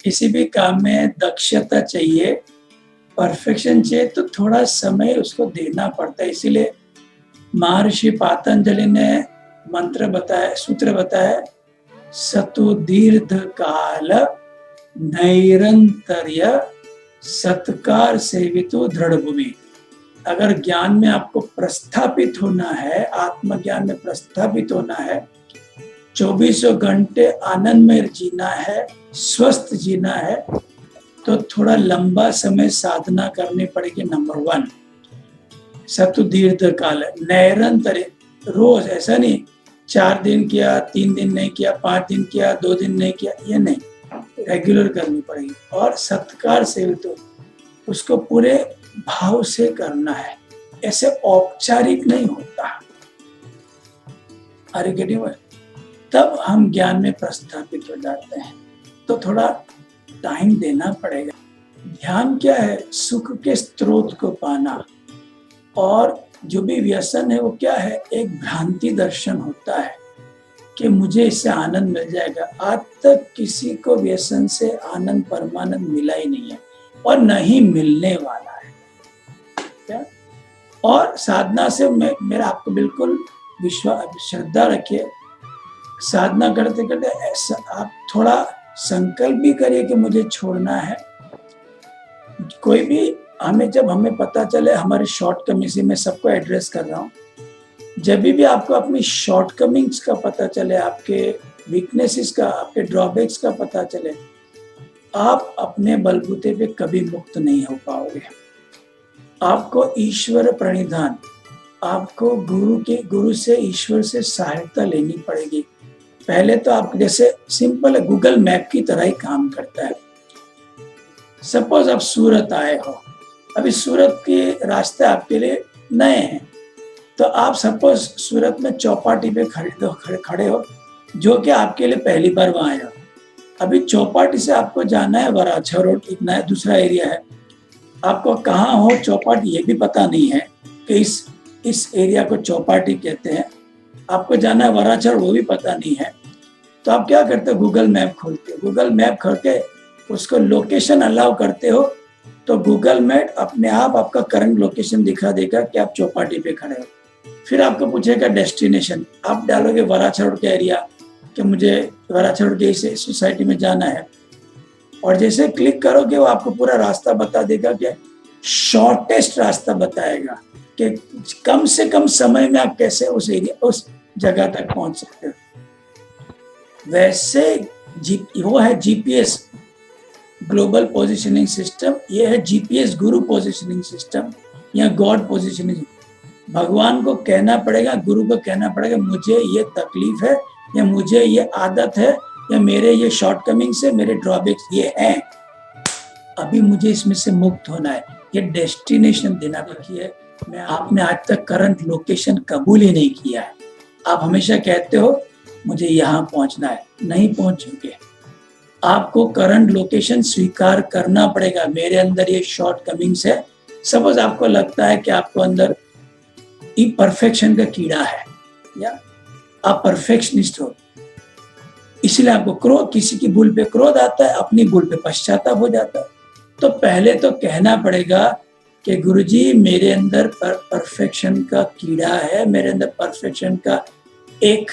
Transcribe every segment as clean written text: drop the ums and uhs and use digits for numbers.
किसी भी काम में दक्षता चाहिए, परफेक्शन चाहिए तो थोड़ा समय उसको देना पड़ता है। इसीलिए महर्षि पातंजलि ने मंत्र बताया, सूत्र बताया, सतु दीर्घ काल नैरंतर्य सत्कार सेवितो दृढ़ भूमि। अगर ज्ञान में आपको प्रस्थापित होना है, आत्मज्ञान में प्रस्थापित होना है, 24 घंटे आनंद में जीना है, स्वस्थ जीना है, तो थोड़ा लंबा समय साधना करनी पड़ेगी। नंबर 1 सतु दीर्घ काल, निरंतर, रोज ऐसा नहीं 4 दिन किया, 3 दिन नहीं किया, 5 दिन किया, 2 दिन नहीं किया, ये नहीं, रेगुलर करनी पड़ेगी। और सत्कार से तो उसको पूरे भाव से करना है, ऐसे औपचारिक नहीं होता। Are you getting it? तब हम ज्ञान में प्रस्थापित हो जाते हैं। तो थोड़ा टाइम देना पड़ेगा। ध्यान क्या है? सुख के स्रोत को पाना। और जो भी व्यसन है वो क्या है? एक भ्रांति दर्शन होता है कि मुझे इससे आनंद मिल जाएगा। आज तक किसी को व्यसन से आनंद परमानंद मिला ही नहीं है और नहीं मिलने वाला है। क्या? और साधना से मेरा आपको बिल्कुल विश्वास, श्रद्धा रखिए। साधना करते करते ऐसा आप थोड़ा संकल्प भी करिए कि मुझे छोड़ना है। कोई भी हमें पता चले हमारी शॉर्टकमिंग्स, मैं सबको एड्रेस कर रहा हूँ, जब भी आपको अपनी शॉर्टकमिंग्स का पता चले, आपके वीकनेसेस का, आपके ड्रॉबैक्स का पता चले, आप अपने बलबूते पे कभी मुक्त नहीं हो पाओगे। आपको ईश्वर प्रणिधान, आपको गुरु से, ईश्वर से सहायता लेनी पड़ेगी। पहले तो आप जैसे सिंपल है, गूगल मैप की तरह ही काम करता है। सपोज आप सूरत आए हो, अभी सूरत के रास्ते आपके लिए नए हैं, तो आप सपोज सूरत में चौपाटी पे खड़े हो, जो कि आपके लिए पहली बार वहां आए हो। अभी चौपाटी से आपको जाना है वराछा रोड, एक नया दूसरा एरिया है। आपको कहाँ हो चौपाटी ये भी पता नहीं है कि इस एरिया को चौपाटी कहते हैं। आपको जाना है वराछा, वो भी पता नहीं है। तो आप क्या करते हो? गूगल मैप खोलते हो। गूगल मैप खोल के उसको लोकेशन अलाउ करते हो, तो गूगल मैप अपने आप आपका करंट लोकेशन दिखा देगा कि आप चौपाटी पे खड़े हो। फिर आपको पूछेगा डेस्टिनेशन, आप डालोगे वराछा रोड का एरिया कि मुझे वराछा रोड के इस सोसाइटी में जाना है, और जैसे क्लिक करोगे वो आपको पूरा रास्ता बता देगा कि शॉर्टेस्ट रास्ता बताएगा कि कम से कम समय में आप कैसे उस एरिया, उस जगह तक पहुंच सकते हो। वैसे वो है जीपीएस, ग्लोबल पोजिशनिंग सिस्टम। ये है जीपीएस, गुरु पोजिशनिंग सिस्टम या गॉड पोजिशनिंग। भगवान को कहना पड़ेगा, गुरु को कहना पड़ेगा, मुझे ये तकलीफ है, या मुझे ये आदत है, या मेरे ये शॉर्टकमिंग्स है, मेरे ड्रॉबैक्स ये हैं, अभी मुझे इसमें से मुक्त होना है। ये डेस्टिनेशन देना बाकी है। आपने आज तक करंट लोकेशन कबूल ही नहीं किया है। आप हमेशा कहते हो मुझे यहाँ पहुंचना है, नहीं पहुंचोगे। आपको करंट लोकेशन स्वीकार करना पड़ेगा। मेरे अंदर ये शॉर्टकमिंग्स है। सपोज आपको लगता है कि आपको अंदर परफेक्शन का कीड़ा है, या आप परफेक्शनिस्ट हो, इसलिए आपको क्रोध, किसी की भूल पे क्रोध आता है, अपनी भूल पे पश्चाताप हो जाता है। तो पहले तो कहना पड़ेगा कि गुरुजी मेरे अंदर परफेक्शन का कीड़ा है, मेरे अंदर परफेक्शन का एक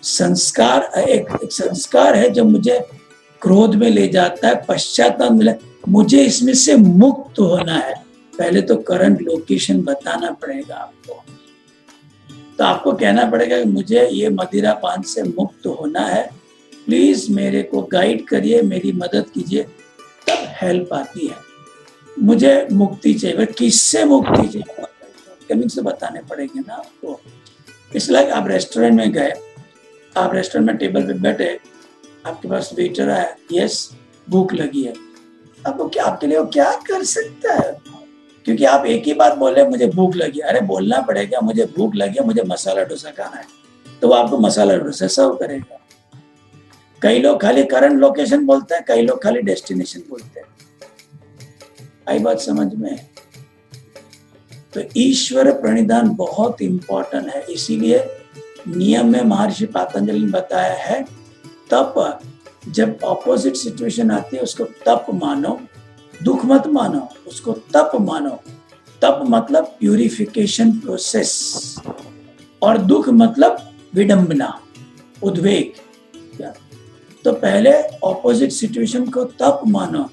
संस्कार है जो मुझे क्रोध में ले जाता है, पश्चाताप मिला, मुझे इसमें से मुक्त होना है। पहले तो करंट लोकेशन बताना पड़ेगा आपको। तो आपको कहना पड़ेगा कि मुझे ये मदिरा पान से मुक्त होना है, प्लीज मेरे को गाइड करिए, मेरी मदद कीजिए। तब हेल्प आती है। मुझे मुक्ति चाहिए, किससे मुक्ति चाहिए? कमिंग से बताने पड़ेंगे ना आपको। इसलिए आप रेस्टोरेंट में गए, आप रेस्टोरेंट में टेबल पे बैठे, आपके पास वेटर आया, यस भूख लगी है, आपको क्या, आपके लिए वो क्या कर सकता है? क्योंकि आप एक ही बात बोले, मुझे भूख लगी। अरे बोलना पड़ेगा मुझे भूख लगी, मुझे मसाला डोसा खाना है, तो वो आपको मसाला डोसा सर्व करेगा। कई लोग खाली करंट लोकेशन बोलते हैं, कई लोग खाली डेस्टिनेशन बोलते हैं। आई बात समझ में? तो ईश्वर प्रणिधान बहुत इंपॉर्टेंट है। इसीलिए नियम में महर्षि पतंजलि ने बताया है, तप, जब ऑपोजिट सिचुएशन आती है उसको तप मानो, दुख मत मानो, उसको तप मानो। तप मतलब प्यूरिफिकेशन प्रोसेस, और दुख मतलब विडंबना, उद्वेग। तो पहले ऑपोजिट सिचुएशन को तप मानो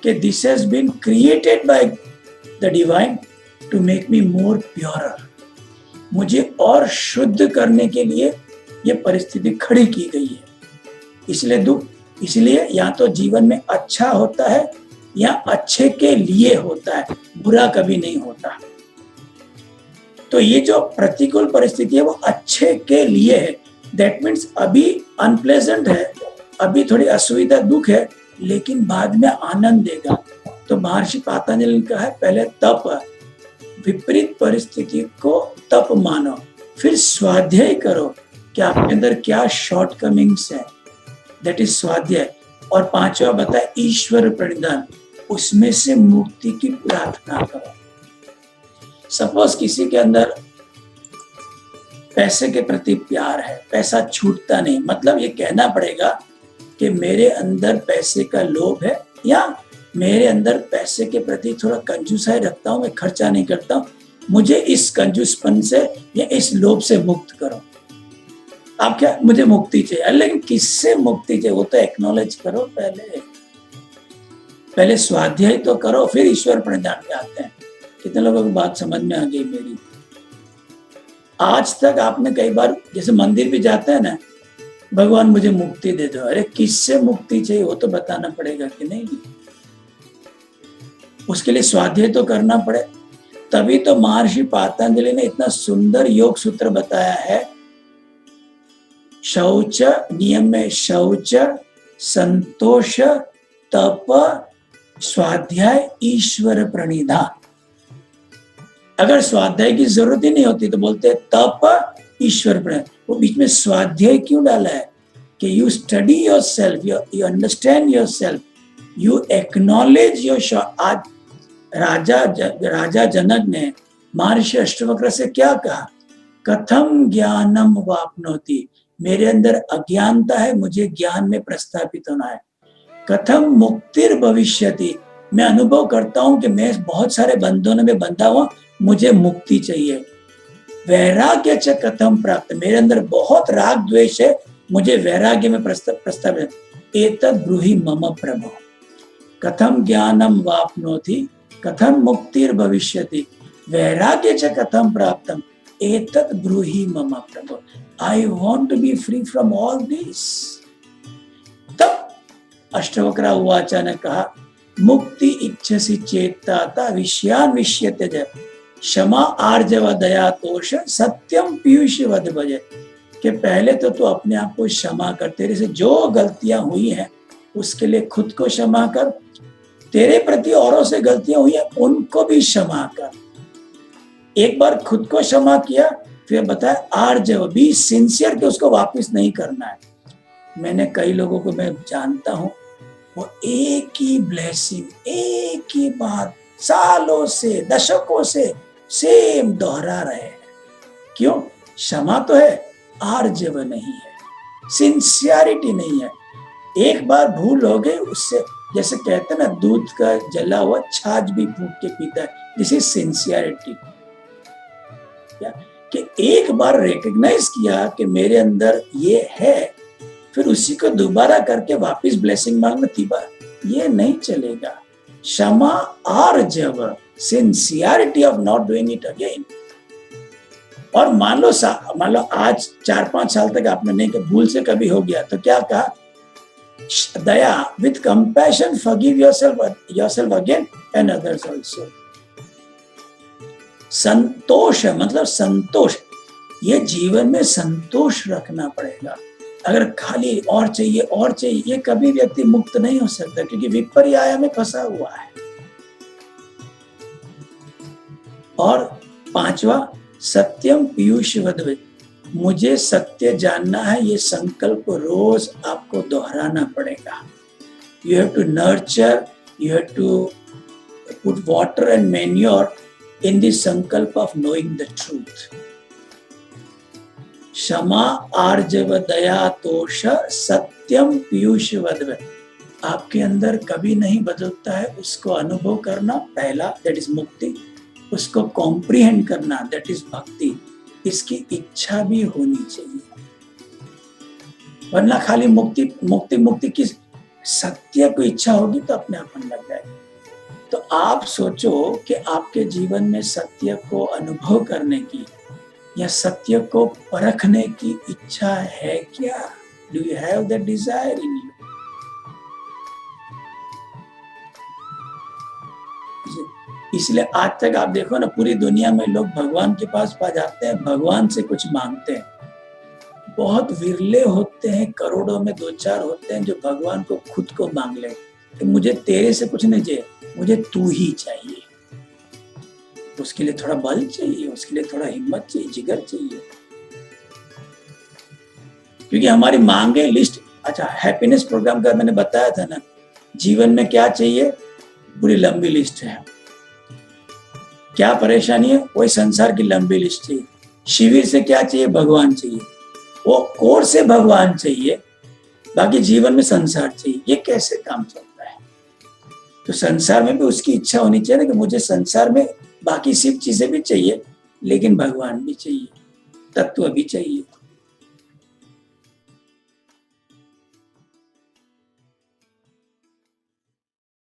कि this has been created by the divine to make me more purer, मुझे और शुद्ध करने के लिए ये परिस्थिति खड़ी की गई है। इसलिए दुख, इसलिए या तो जीवन में अच्छा होता है या अच्छे के लिए होता है, बुरा कभी नहीं होता। तो ये जो प्रतिकूल परिस्थिति है वो अच्छे के लिए है। दैट मीन्स अभी अनप्लेजेंट है, अभी थोड़ी असुविधा, दुख है, लेकिन बाद में आनंद देगा। तो महर्षि पतंजलि ने कहा है, पहले तप, विपरीत परिस्थिति को तप मानो, फिर स्वाध्याय करो कि आपके अंदर क्या शॉर्टकमिंग्स है, दैट इज स्वाध्याय। और पांचवा बताया ईश्वर प्रणिधान, उसमें से मुक्ति की प्रार्थना करो। सपोज किसी के अंदर पैसे के प्रति प्यार है, पैसा छूटता नहीं, मतलब ये कहना पड़ेगा कि मेरे अंदर पैसे का लोभ है, या मेरे अंदर पैसे के प्रति थोड़ा कंजूसाई रखता हूं, मैं खर्चा नहीं करता हूं, मुझे इस कंजूसपन से या इस लोभ से मुक्त करो। आप क्या, मुझे मुक्ति चाहिए, लेकिन किससे मुक्ति चाहिए वो तो एक्नॉलेज करो। पहले स्वाध्याय तो करो, फिर ईश्वर प्रणिधान पे आते हैं। कितने लोगों को बात समझ में आ गई मेरी? आज तक आपने कई बार जैसे मंदिर भी जाते हैं ना, भगवान मुझे मुक्ति दे दो, अरे किससे मुक्ति चाहिए वो तो बताना पड़ेगा कि नहीं? उसके लिए स्वाध्याय तो करना पड़े। तभी तो महर्षि पतंजलि ने इतना सुंदर योग सूत्र बताया है, शौच, नियम में शौच, संतोष, तप, स्वाध्याय, ईश्वर प्रणिधान। अगर स्वाध्याय की जरूरत ही नहीं होती तो बोलते तप, ईश्वर प्रणिधान। वो बीच में स्वाध्याय क्यों डाला है? कि you study your self, you understand your self, you acknowledge your. आज राजा जनक ने महर्षि अष्टावक्र से क्या कहा? कथम ज्ञानम वाप्नोति, मेरे अंदर अज्ञानता है, मुझे ज्ञान में प्रस्थापित होना है। कथम मुक्तिर भविष्यति, मैं अनुभव करता हूं कि मैं बहुत सारे बंधनों में बंधा हुआ, मुझे मुक्ति चाहिए। वैराग्य च कथम प्राप्त, मेरे अंदर बहुत राग द्वेष है, मुझे वैराग्य में प्रस्तावित। एतद् ब्रूहि मम प्रभो, कथम ज्ञानम वाप्नोति, कथम मुक्तिर भविष्यति, वैराग्य च कथम प्राप्तम, एतद् ब्रूहि मम प्रभो। I want to be free from all this. तब अष्टावक्र उवाच ने कहा, मुक्ति इच्छसि चेत्ता विषयान विष्यते जय, क्षमा आर्जव दया तोष, सत्यम पीयूष वद भजे। कि पहले तो तू अपने आप को क्षमा कर, तेरे से जो गलतियां हुई हैं उसके लिए खुद को क्षमा कर, तेरे प्रति औरों से गलतियां हुई हैं उनको भी क्षमा कर। एक बार खुद को क्षमा किया, फिर बताया आर्जव, बी सिंसियर कि उसको वापस नहीं करना है। मैंने कई लोगों को मैं जानता हूं, वो एक ही ब्लेसिंग, एक ही बात सालों से, दशकों से सेम दोहरा रहे हैं। क्यों? क्षमा तो है, आर्जव नहीं है, सिंसियरिटी नहीं है। एक बार भूल हो गई, उससे जैसे कहते हैं ना, दूध का जला हुआ छाछ भी फूंक के पीता है, दिस इज सिंसियरिटी। कि एक बार रिकॉग्नाइज किया कि मेरे अंदर ये है, फिर उसी को दोबारा करके वापस ब्लेसिंग मांगना, तीबा ये नहीं चलेगा। क्षमा आर्जव, sincerity of not doing it again. और मान लो आज 4-5 साल तक आपने नहीं किया, भूल से कभी हो गया, तो क्या कहा? दया, with compassion forgive yourself again and others also. संतोष मतलब संतोष, ये जीवन में संतोष रखना पड़ेगा। अगर खाली और चाहिए, ये कभी व्यक्ति मुक्त नहीं हो सकता, क्योंकि विपर्याय में फंसा हुआ है। और पांचवा, सत्यम पीयूष वद, मुझे सत्य जानना है, ये संकल्प रोज आपको दोहराना पड़ेगा। You have to nurture, you have to put water and manure in the sankalpa of knowing the truth. क्षमा आर्जव दया तोष सत्यम पीयूष वदव। आपके अंदर कभी नहीं बदलता है, उसको अनुभव करना पहला, दैट इज मुक्ति। उसको कॉम्प्रिहेंड करना, दैट इज भक्ति। इसकी इच्छा भी होनी चाहिए, वरना खाली मुक्ति मुक्ति मुक्ति की सत्य को इच्छा होगी तो अपने आप मन लग जाएगा। तो आप सोचो कि आपके जीवन में सत्य को अनुभव करने की या सत्य को परखने की इच्छा है क्या? Do you have that desire in you? इसलिए आज तक आप देखो ना, पूरी दुनिया में लोग भगवान के पास पा जाते हैं, भगवान से कुछ मांगते हैं। बहुत विरले होते हैं, करोड़ों में 2-4 होते हैं जो भगवान को खुद को मांग ले कि मुझे तेरे से कुछ नहीं चाहिए, मुझे तू ही चाहिए। उसके लिए थोड़ा बल चाहिए, उसके लिए थोड़ा हिम्मत चाहिए, जिगर चाहिए। क्योंकि हमारी मांगे लिस्ट, अच्छा हैप्पीनेस प्रोग्राम का मैंने बताया था ना, जीवन में क्या चाहिए पूरी लंबी लिस्ट है। क्या परेशानी है, वही संसार की लंबी लिस्ट चाहिए। शिविर से क्या चाहिए, भगवान चाहिए। वो कोर्स से भगवान चाहिए, बाकी जीवन में संसार चाहिए। ये कैसे काम चलता है? तो संसार में भी उसकी इच्छा होनी चाहिए ना कि मुझे संसार में बाकी सिर्फ चीजें भी चाहिए, लेकिन भगवान भी चाहिए, तत्व भी चाहिए।